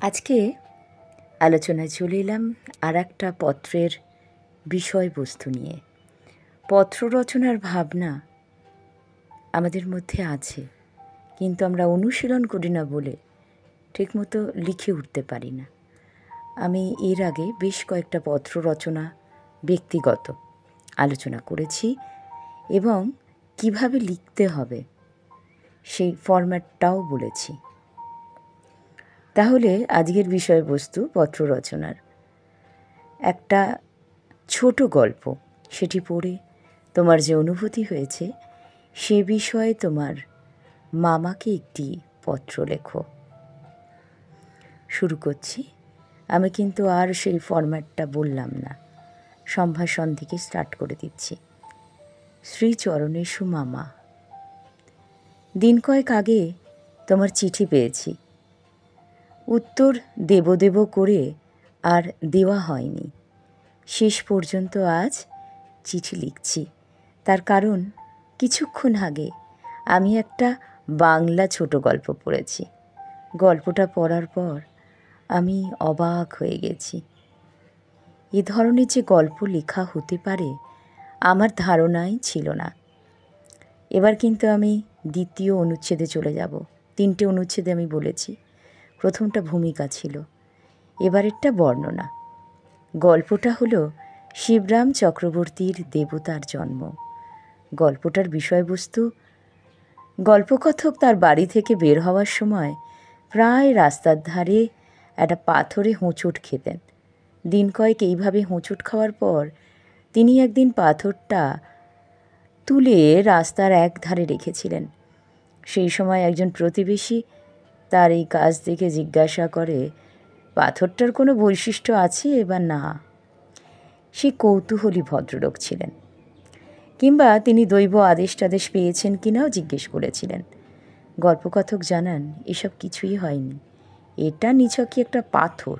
আজকে আলোচনায় চলে এলাম আর একটা পত্রের বিষয়বস্তু নিয়ে। পত্র রচনার ভাবনা আমাদের মধ্যে আছে, কিন্তু আমরা অনুশীলন করি না বলে ঠিকমতো লিখে উঠতে পারি না। আমি এর আগে বেশ কয়েকটা পত্র রচনা ব্যক্তিগত আলোচনা করেছি এবং কিভাবে লিখতে হবে সেই ফরম্যাটটাও বলেছি। তাহলে আজকের বিষয়বস্তু পত্র রচনার একটা ছোট গল্প, সেটি পড়ে তোমার যে অনুভূতি হয়েছে সে বিষয়ে তোমার মামাকে একটি পত্র লেখো। শুরু করছি। আমি কিন্তু আর সেই ফরম্যাটটা বললাম না, সম্ভাষণ থেকে স্টার্ট করে দিচ্ছি। শ্রীচরণেষু মামা, দিন কয়েক আগে তোমার চিঠি পেয়েছি। উত্তর দেব দেব করে আর দেওয়া হয়নি। শেষ পর্যন্ত আজ চিঠি লিখছি। তার কারণ কিছুক্ষণ আগে আমি একটা বাংলা ছোট গল্প পড়েছি। গল্পটা পড়ার পর আমি অবাক হয়ে গেছি। এ ধরনের যে গল্প লেখা হতে পারে আমার ধারণাই ছিল না। এবার কিন্তু আমি দ্বিতীয় অনুচ্ছেদে চলে যাব। 3টে অনুচ্ছেদে আমি বলেছি। প্রথমটা ভূমিকা ছিল, এবারেরটা বর্ণনা। গল্পটা হলো শিবরাম চক্রবর্তীর দেবতার জন্ম। গল্পটার বিষয়বস্তু, গল্পকথক তার বাড়ি থেকে বের হওয়ার সময় প্রায় রাস্তার ধারে একটা পাথরে হোঁচট খেতেন। দিন কয়েক এইভাবে হোঁচট খাওয়ার পর তিনি একদিন পাথরটা তুলে রাস্তার এক ধারে রেখেছিলেন। সেই সময় একজন প্রতিবেশী তার এই কাজ দেখে জিজ্ঞাসা করে, পাথরটার কোনো বৈশিষ্ট্য আছে বা না? সে কৌতূহলী ভদ্রলোক ছিলেন, কিংবা তিনি দৈব আদেশ টাদেশ পেয়েছেন কিনাও জিজ্ঞেস করেছিলেন। গল্পকথক জানান এসব কিছুই হয়নি, এটা নিছকই একটা পাথর।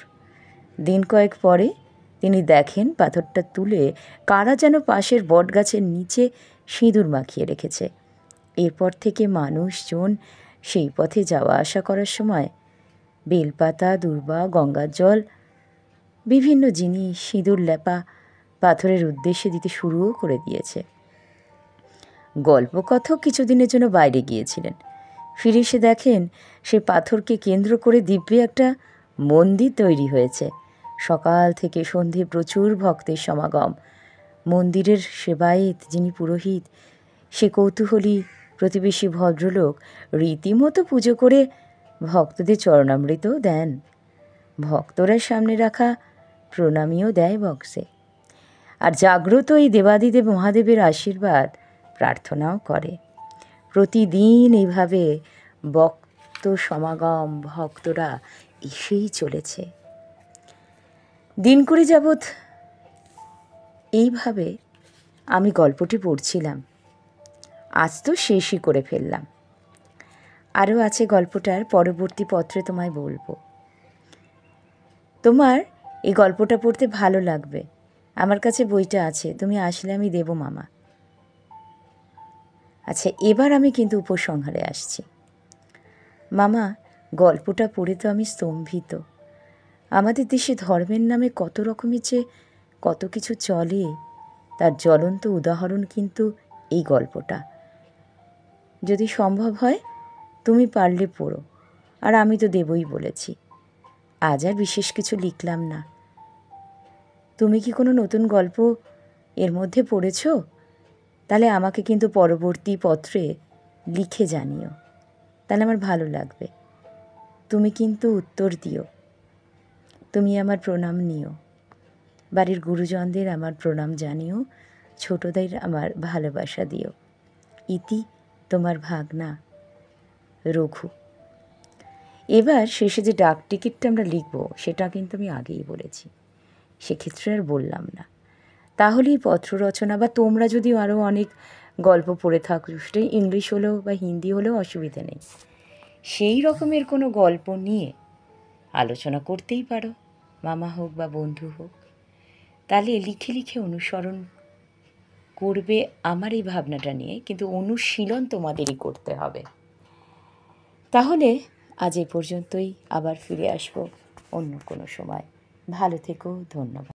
দিন কয়েক পরে তিনি দেখেন পাথরটা তুলে কারা যেন পাশের বটগাছের নিচে সিঁদুর মাখিয়ে রেখেছে। এরপর থেকে মানুষজন সেই পথে যাওয়া আসা করার সময় বেলপাতা, দূর্বা, গঙ্গার জল, বিভিন্ন জিনিস, সিঁদুর লেপা পাথরের উদ্দেশ্যে দিতে শুরুও করে দিয়েছে। গল্পকথক কিছুদিনের জন্য বাইরে গিয়েছিলেন। ফিরে এসে দেখেন সেই পাথরকে কেন্দ্র করে দিব্যি একটা মন্দির তৈরি হয়েছে। সকাল থেকে সন্ধে প্রচুর ভক্তের সমাগম। মন্দিরের সেবায়েত, যিনি পুরোহিত, সে কৌতূহলী প্রতিবেশী ভদ্রলোক রীতিমতো পুজো করে ভক্তদের চরণামৃতও দেন। ভক্তরা সামনে রাখা প্রণামীও দেয় বক্সে। আর জাগ্রত এই দেবাদিদেব মহাদেবের আশীর্বাদ প্রার্থনাও করে। প্রতিদিন এইভাবে ভক্ত সমাগম, ভক্তরা এসেই চলেছে। দিন করে যাবৎ এইভাবে আমি গল্পটি পড়ছিলাম। আজ তো শেষই করে ফেললাম। আরও আছে গল্পটার পরবর্তী পত্রে তোমায় বলবো। তোমার এই গল্পটা পড়তে ভালো লাগবে। আমার কাছে বইটা আছে, তুমি আসলে আমি দেব মামা। আচ্ছা, এবার আমি কিন্তু উপসংহারে আসছি। মামা, গল্পটা পড়ে তো আমি স্তম্ভিত। আমাদের দেশে ধর্মের নামে কত রকমের যে কত কিছু চলে, তার জ্বলন্ত উদাহরণ কিন্তু এই গল্পটা। যদি সম্ভব হয় তুমি পারলে পড়ো, আর আমি তো দেবই বলেছি। আজ আর বিশেষ কিছু লিখলাম না। তুমি কি কোনো নতুন গল্প এর মধ্যে পড়েছ? তাহলে আমাকে কিন্তু পরবর্তী পত্রে লিখে জানিও, তাহলে আমার ভালো লাগবে। তুমি কিন্তু উত্তর দিও, তুমি আমার প্রণাম নিও, বাড়ির গুরুজনদের আমার প্রণাম জানিও, ছোটদের আমার ভালোবাসা দিও। ইতি তোমার ভাগনা রঘু। এবার শেষে যে ডাক টিকিটটা আমরা লিখব সেটা কিন্তু আমি আগেই বলেছি, সেক্ষেত্রে আর বললাম না। তাহলেই পত্র রচনা, বা তোমরা যদি আরও অনেক গল্প পড়ে থাকো, সেটা ইংলিশ হলেও বা হিন্দি হলেও অসুবিধে নেই, সেই রকমের কোনো গল্প নিয়ে আলোচনা করতেই পারো, মামা হোক বা বন্ধু হোক। তাহলে লিখে লিখে অনুসরণ করবে আমার এই ভাবনাটা নিয়ে, কিন্তু অনুশীলন তোমাদেরই করতে হবে। তাহলে আজ এ পর্যন্তই, আবার ফিরে আসবো অন্য কোনো সময়। ভালো থেকো, ধন্যবাদ।